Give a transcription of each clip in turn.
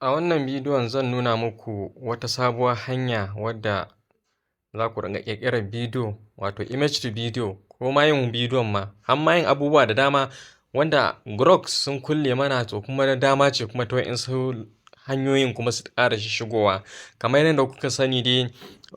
A wannan bidiyon zan nuna muku wata sabuwar hanya wadda za ku ringa ƙirƙirar bidiyo wato image to video ko ma yin bidiyon ma har ma yin abubuwa da dama wanda Grok sun kulle mana to kuma da dama ce kuma ta wa'insu hanyoyin kuma su ƙara shigowa. Kamar yadda kuka sani dai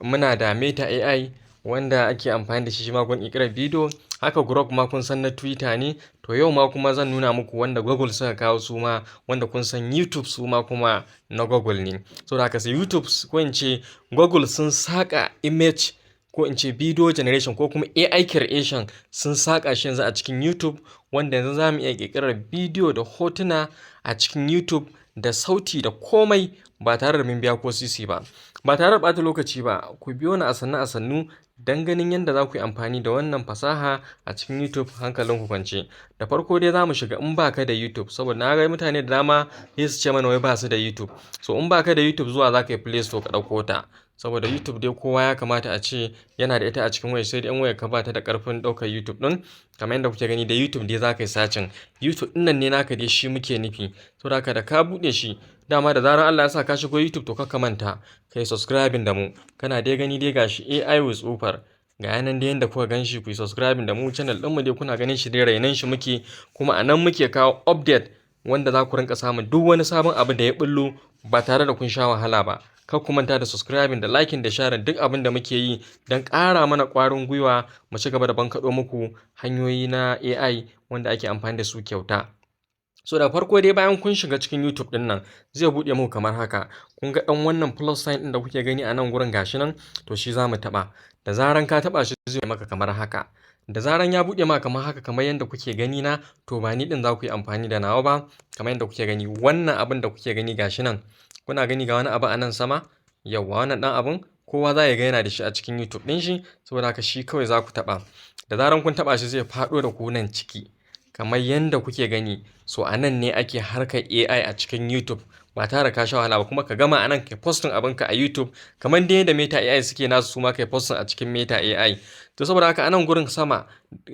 muna da Meta AI wanda ake amfani da shi ma gun ƙirƙirar bidiyo, haka Grok ma kun san na Twitter ne. To yau ma kuma zan nuna muku wanda Google suka kawo su ma, wanda kun san YouTube su ma kuma na Google ne. Saboda haka sai YouTube ko in ce Google sun saka image ko in ce video generation ko kuma AI creation sun saka shi yanzu a cikin YouTube, wanda yanzu za mu iya ƙirƙirar bidiyo da hotuna a cikin YouTube da sauti da komai ba tare da mun biya ko sisi ba. Ba tare da ɓata lokaci ba, ku biyo ni a sannu don ganin yadda za ku yi amfani da wannan fasaha a cikin YouTube hankalin ku kwance. Da farko dai za mu shiga in baka da YouTube, saboda na ga mutane da dama sai su ce mana wai ba su da YouTube. So in baka da YouTube zuwa za ka yi Play Store ka ɗauko ta. Saboda YouTube dai kowa ya kamata a ce yana da ita a cikin wayar, sai dai in wayar ka ba ta da ƙarfin ɗaukar YouTube ɗin. Kamar yadda kuke gani da YouTube dai za ka yi sacin. YouTube ɗin nan ne naka dai shi muke nufi. Saboda haka da ka buɗe shi, dama da zarar Allah ya sa ka shigo YouTube to ka manta kai subscribing da mu. Kana dai gani dai gashi AI with Super. Ga yanan dai yanda kuka gan shi, ku yi subscribing da mu, channel ɗinmu dai kuna ganin shi dai rainan shi muke, kuma a nan muke kawo update wanda za ku rinka samun duk wani sabon abu da ya bullo ba tare da kun sha wahala ba. Kar ku manta da subscribing da liking da sharing duk abin da muke yi don ƙara mana ƙwarin gwiwa mu ci gaba da bankaɗo muku hanyoyi na AI wanda ake amfani da su kyauta. So da farko dai bayan kun shiga cikin YouTube ɗin nan zai buɗe muku kamar haka. Kun ga ɗan wannan plus sign ɗin da kuke gani a nan gurin gashi nan, to shi za mu taɓa. Da zaran ka taɓa shi zai maka kamar haka. Da zaran ya buɗe maka kamar haka, kamar yadda kuke gani na, to ba ni ɗin za ku yi amfani da nawa ba. Kamar yadda kuke gani wannan abin da kuke gani gashi nan. Kuna gani ga wani abu a nan sama? Yawwa wannan ɗan abun kowa za ya ga yana da shi a cikin YouTube ɗin shi, saboda haka shi kawai za ku taɓa. Da zaran kun taɓa shi zai faɗo da ku nan ciki. Kamar yadda kuke gani, so a nan ne ake harkar AI a cikin YouTube ba tare ka sha wahala ba, kuma ka gama a nan kai postin abinka a YouTube kamar dai yadda Meta AI suke nasu, su ma kai postin a cikin Meta AI. To saboda haka a nan gurin sama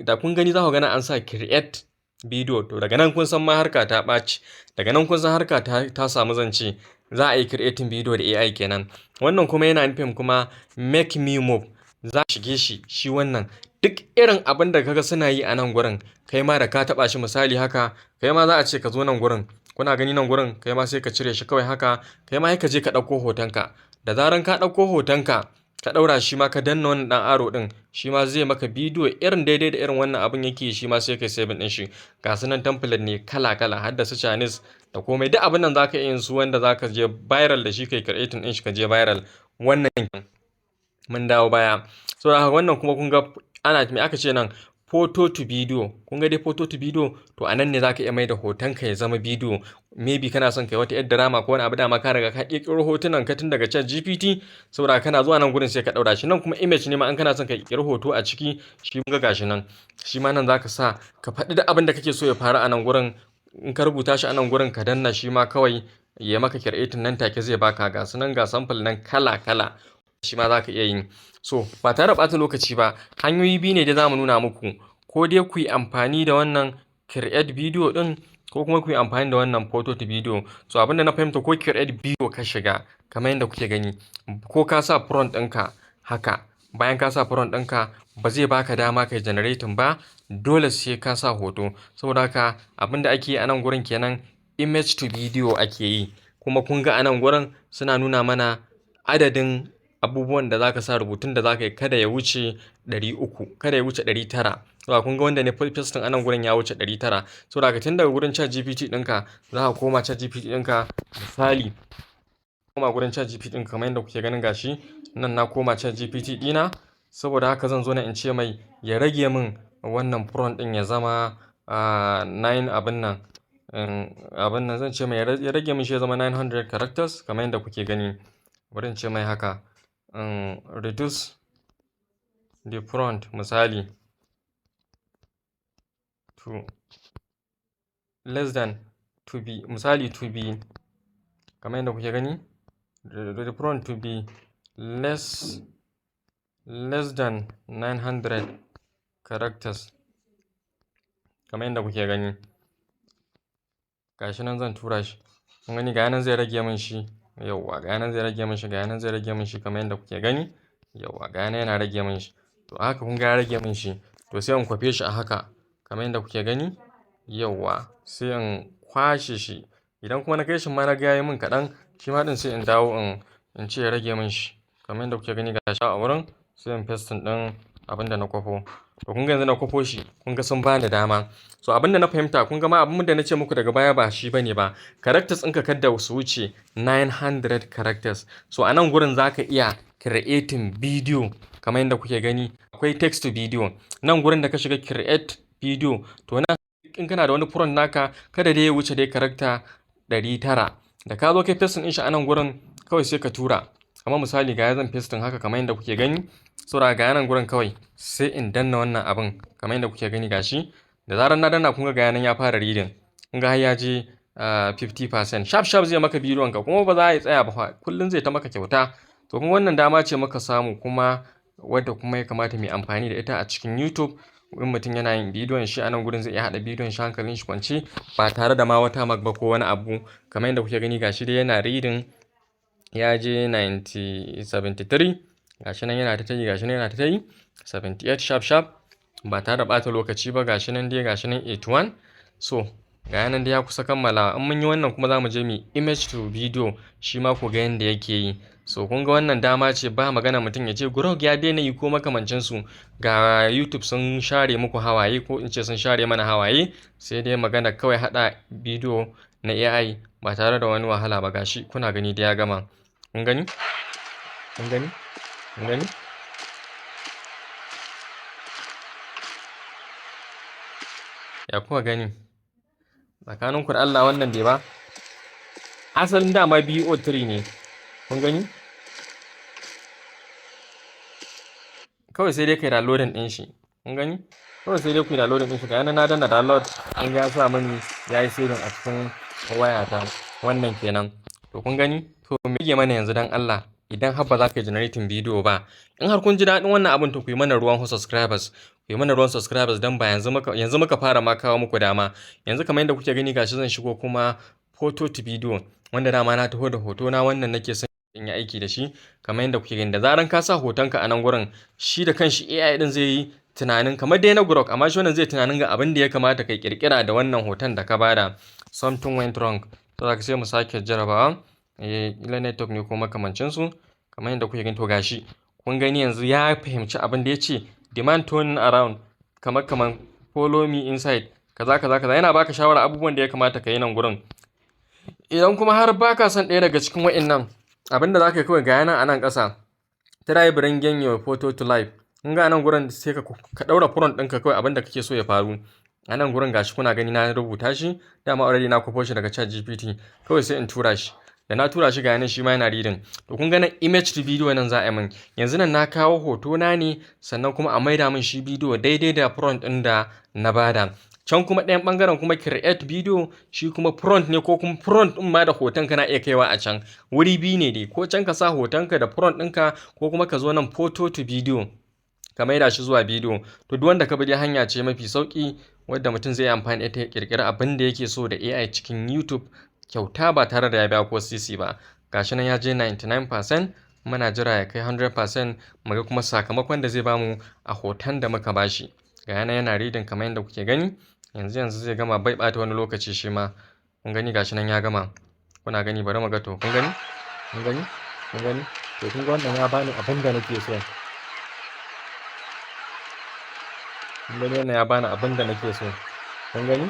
da kun gani za ku gana an sa create video, to daga nan kun san ma harka ta ɓaci, daga nan kun san harka ta samu zance, za a yi creating video da AI kenan. Wannan kuma yana nufin kuma make me move, za a shige shi wannan duk irin abin da kaga suna yi a nan gurin, kai ma da ka taba shi misali haka, kai ma za a ce ka zo nan gurin. Kuna gani nan gurin, kai ma sai ka cire shi kawai haka, kai ma sai ka je ka ɗauko hotonka. Da zaran ka ɗauko hotonka ka ɗaura shi ma ka danna wannan ɗan aro ɗin, shi ma zai maka bidiyo irin daidai da irin wannan abin yake, shi ma sai kai saving ɗin shi. Ga su nan template ne kala kala har da su Chinese da komai, duk abin nan za ka iya yin su wanda za ka je viral da shi, kai creating ɗin shi ka je viral. Wannan mun dawo baya. So wannan kuma kun ga ana me aka ce nan photo to video. Kun ga dai photo to video, to a nan ne za ka iya mai da hotonka ya zama bidiyo. Maybe kana son kai wata yar drama ko wani abu, dama ka riga ka ƙirƙiro hotunan ka tun daga chat GPT, saboda kana zuwa nan gurin sai ka ɗaura shi. Nan kuma image ne ma an kana son ka ƙirƙiri hoto a ciki, shi ga gashi nan. Shi ma nan za ka sa ka faɗi da abin da kake so ya faru a nan gurin. In ka rubuta shi a nan gurin ka danna, shi ma kawai ya maka creating nan take zai baka. Ga su nan ga sample nan kala kala, shi ma za ka iya yin. So ba tare da ɓata lokaci ba, hanyoyi biyu ne da za mu nuna muku. Ko dai ku yi amfani da wannan create video ɗin, ko kuma ku yi amfani da wannan photo to video. So abinda na fahimta, ko create video ka shiga kamar yadda kuke gani, ko ka sa prompt ɗinka haka, bayan ka sa prompt ɗinka ba zai baka dama kai generating ba, dole sai ka sa hoto. Saboda haka abinda ake yi a nan gurin kenan, image to video ake yi. Kuma kun ga a nan gurin suna nuna mana adadin abubuwan da za ka sa, rubutun da za ka yi kada ya wuce 300, kada ya wuce 900. Saboda kun ga wanda ne pasting a nan gurin ya wuce 900. Saboda haka tun daga gurin chat GPT ɗinka za ka koma chat GPT ɗinka, misali koma gurin chat GPT ɗinka kamar yadda kuke ganin gashi nan na koma chat GPT ɗina. Saboda haka zan zo na in ce mai ya rage min wannan prompt ɗin ya zama 9 abin nan zan ce mai ya rage min shi ya zama 900 characters kamar yadda kuke gani. Bari in ce mai haka, reduce the prompt misali to less than to be, misali to be, kamar yadda kuke gani, the prompt to be less than 900 characters kamar yadda kuke gani. Gashi nan zan tura shi. kun gani ga nan zai rage min shi, yauwa ga nan zai rage min shi, ga nan zai rage min shi kamar yadda kuke gani, yauwa ga nan yana rage min shi. To haka kun ga ya rage min shi, to sai in kwafe shi a haka kamar yadda kuke gani, yauwa sai in kwashe shi. Idan kuma na kai shi ma na ga yayi min kaɗan, shi ma ɗin sai in dawo in ce ya rage min shi kamar yadda kuke gani ga shi a wurin, sai in pasting ɗin abin da na kwafo. To kun ga yanzu na kwafo shi, kun ga sun bani dama. So abin da na fahimta, kun ga ma abin da na ce muku daga baya ba shi bane ba, characters ɗinka kadda su wuce 900 characters. So a nan gurin za ka iya creating video kamar yadda kuke gani, akwai text to video. Nan gurin da ka shiga create video, to nan in kana da wani prompt naka, kada dai ya wuce dai character 900. Da ka zo kai pasting din shi a nan gurin, kawai sai ka tura. Kamar misali ga zan pasting haka kamar yadda kuke gani. Saboda ga nan gurin kawai sai in danna wannan abin kamar yadda kuke gani gashi. Da zarar na danna kun ga nan ya fara reading. Kun ga har ya je 50%. Sharp zai maka bidiyon ka, kuma ba za a tsaya ba, kullun zai ta maka kyauta. To kuma wannan dama ce muka samu, kuma wadda kuma ya kamata mu amfani da ita a cikin YouTube. In mutum yana yin bidiyon shi a nan gurin zai iya haɗa bidiyon shi hankalin shi kwance ba tare da ma wata magba ko wani abu. Kamar yadda kuke gani gashi dai yana reading, ya je 73. Gashi nan yana ta yi, gashi nan yana ta yi 78 sharp ba tare da ɓata lokaci ba. Gashi nan dai, gashi nan 81. So ga nan dai ya kusa kammala. In mun yi wannan kuma za mu je mu image to video, shi ma ku ga yanda yake yi. So kun ga wannan dama ce, ba magana mutum ya ce grok ya daina yi ko makamancin su. Ga YouTube sun share muku hawaye, ko in ce sun share mana hawaye. Sai dai magana kawai haɗa bidiyo na AI ba tare da wani wahala ba. Gashi kuna gani da ya gama. Kun gani? Kun gani? Kun gani? Ya kuka gani? Tsakaninku da Allah wannan bai ba? Asalin dama BO3 ne. Kun gani? Kawai sai dai kai downloading ɗin shi. Kun gani? Kawai sai dai ku yi downloading ɗin shi. Ga yana na danna download, kun ga ya sa mini ya yi saving a cikin wayata. Wannan kenan. To kun gani? To me rage mana yanzu dan Allah, idan har ba za ka yi generating video ba. In har kun ji daɗin wannan abin, to ku yi mana ruwan subscribers. Ku yi mana ruwan subscribers don ba yanzu muka fara ma kawo muku dama. Yanzu kamar yadda kuke gani gashi zan shigo kuma photo to video, wanda dama na taho da hoto na wannan nake son in yi aiki da shi. Kamar yadda kuke gani, da zaran ka sa hotonka a nan gurin, shi da kanshi AI din zai yi tunanin kamar dai na grok, amma shi wannan zai tunanin ga abin da ya kamata kai kirkira da wannan hoton da ka bada. Something went wrong. To za ka sai mu sake jarabawa. Ila network ne ko makamancin su. Kamar yadda kuke gani, to gashi kun gani yanzu ya fahimci abin da ya ce demand turning around, kamar follow me inside, kaza yana baka shawara abubuwan da ya kamata ka yi nan gurin. Idan kuma har baka son ɗaya daga cikin wa'innan, abin da zaka yi kawai ga yana a nan ƙasa, try bringing your photo to life. Kun ga nan gurin sai ka ɗaura prompt ɗinka kawai abin da kake so ya faru. A nan gurin gashi kuna gani na rubuta shi, dama already na kwafo shi daga ChatGPT. Kawai sai in tura shi. Da na tura shi ga yanan shi ma yana reading. To kun ga nan image to video nan za a yi min. Yanzu nan na kawo hoto na ne, sannan kuma a maida min shi bidiyo daidai da prompt ɗin da na bada. Can kuma ɗayan ɓangaren kuma create video, shi kuma prompt ne, ko kuma prompt ɗin ma da hoton ka na iya kaiwa a can. Wuri biyu ne dai, ko can ka sa hotonka da prompt ɗinka, ko kuma ka zo nan photo to video ka maida shi zuwa bidiyo. To duk wanda ka bi dai hanya ce mafi sauki wadda mutum zai yi amfani da ita ya kirkira abin da yake so da AI cikin YouTube kyauta ba tare da ya biya ko sisi ba. Gashi nan ya je 99%, muna jira ya kai 100%, muga kuma sakamakon da zai bamu a hoton da muka bashi. Ga yana reading kamar yadda kuke gani. Yanzu zai gama, bai bata wani lokaci shi ma. Kun gani gashi nan ya gama. Kuna gani, bari mu ga. To kun gani? Kun gani? Kun gani? To kun ga wannan ya bani abin da nake so. Kun gani wannan ya bani abin da nake so. Kun gani?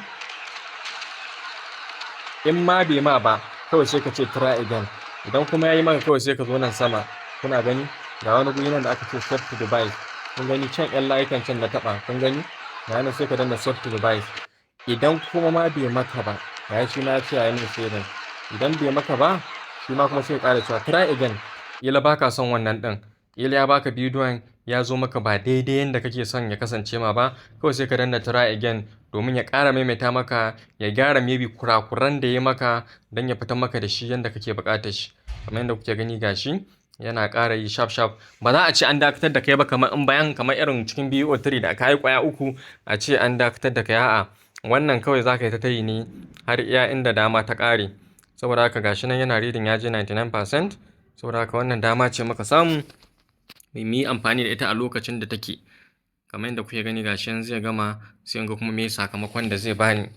In ma bai ma ba, kawai sai ka ce try again. Idan kuma yayi maka, kawai sai ka zo nan sama. Kuna gani? Ga wani guri nan da aka ce set to device. Kun gani can ƴan layukan can na taɓa. Kun gani? Ga nan sai ka danna set to device. Idan kuma ma bai maka ba, ga shi na ce yayi min saving. Idan bai maka ba, shi ma kuma sai ka ƙara cewa try again. Kila baka son wannan ɗin. Kila ya baka bidiyon ya zo maka ba daidai yanda kake son ya kasance ma ba. Kawai sai ka danna try again domin ya ƙara maimaita maka, ya gyara maybe kurakuran da ya maka don ya fitar maka da shi yanda kake buƙatar shi. Kamar yadda kuke gani gashi yana ƙara yi sharp. Ba za a ce an dakatar da kai ba kamar in bayan kamar irin cikin BO3 da aka yi ƙwaya 3 a ce an dakatar da kai. A'a, wannan kawai za ka yi ta yi ne har iya inda dama ta ƙare. saboda haka gashi nan yana reading ya je 99%. Saboda haka wannan dama ce muka samu mu yi amfani da ita a lokacin da take. Kamar yadda kuke gani gashi yanzu zai gama, sai in ga kuma me sakamakon da zai bani.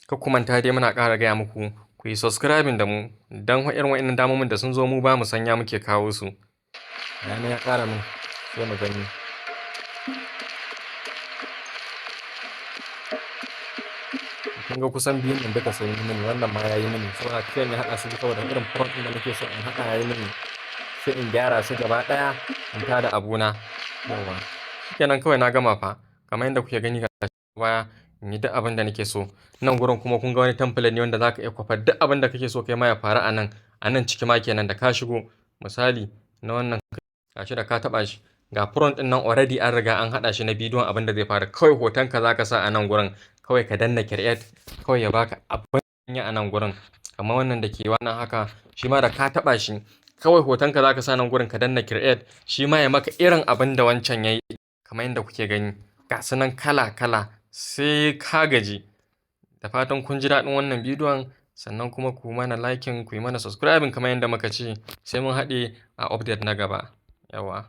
Kar ku manta dai muna ƙara gaya muku ku yi subscribing da mu don irin wa'innan damomin da sun zo mu ba mu sanya muke kawo su. Yana ya ƙara min sai mu gani. Kun ga kusan biyun nan duka sun yi mini, wannan ma ya yi mini. Saboda kai ne haɗa su saboda irin front ɗin da nake so in haɗa ya yi mini. Sai in gyara su gaba ɗaya in tada abuna. Yawwa. Shikenan kawai na gama fa. Kamar yadda kuke gani ga baya in yi duk abin da nake so. Nan gurin kuma kun ga wani template ne wanda zaka iya kwafar duk abin da kake so kai ma ya faru a nan. A nan ciki ma kenan da ka shigo. Misali na wannan gashi da ka taɓa shi. Ga front ɗin nan already an riga an haɗa shi na bidiyon abin da zai faru. Kawai hotonka zaka sa a nan gurin. Kawai ka danna create. Kawai ya baka abin yi a nan gurin. Kamar wannan da ke wannan haka. Shi ma da ka taɓa shi. Kawai hotonka zaka sa nan gurin ka danna create. Shi ma ya maka irin abin da wancan ya yi. Kamar yadda kuke gani. Ga su nan kala kala. Sai ka gaji. Da fatan kun ji daɗin wannan bidiyon. Sannan kuma ku mana liking, ku yi mana subscribing kamar yadda muka ce. Sai mun haɗe a update na gaba. Yawa.